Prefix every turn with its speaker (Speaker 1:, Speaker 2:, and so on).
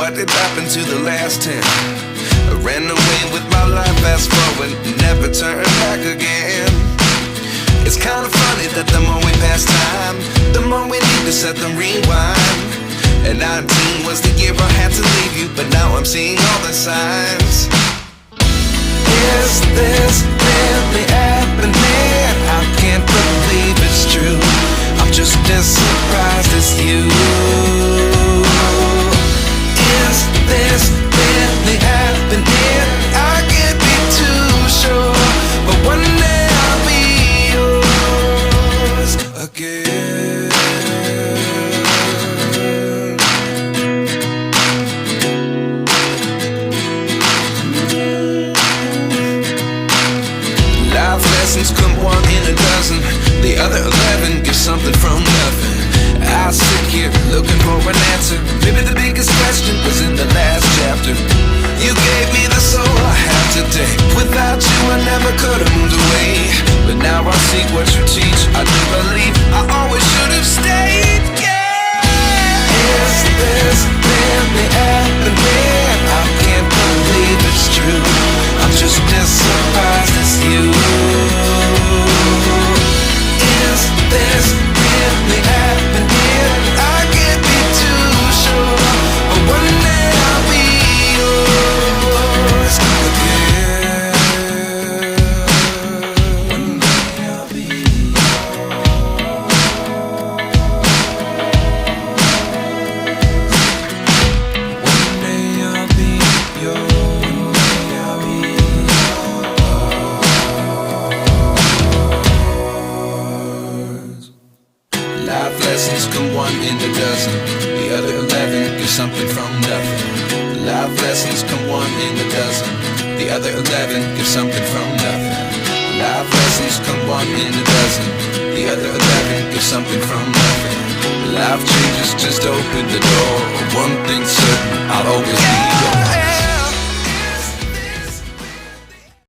Speaker 1: what did happen to the last 10? I ran away with my life, fast forward, never turn back again. It's kinda funny that the more we pass time, the more we need to set them rewind. And 19 was the year I had to leave you, but now I'm seeing all the signs. Is this really happening? I can't believe it's true. I'm just as surprised as you. Is this really happening? I can't be too sure, but one day I'll be yours again. Life lessons come one in a dozen. The other 11 give something from nothing. I sit here looking for an answer. Maybe the biggest question was in the last chapter. You gave me the soul I have today. Without you I never could have moved away. But now I see what you teach. I do believe I always should have stayed. Yeah. Is this really happening? I can't believe it's true. I'm just as surprised as you. Is this really happening? I can't be too sure, but one day I'll be yours again. One day I'll be yours. One day I'll be yours. One day I'll be yours. Life lessons come one in a dozen. The other 11 give something from nothing. Life lessons come one in a dozen. The other 11 give something from nothing. Life lessons come one in a dozen. The other 11 give something from nothing. Life changes just open the door. One thing's certain, I'll always be yours.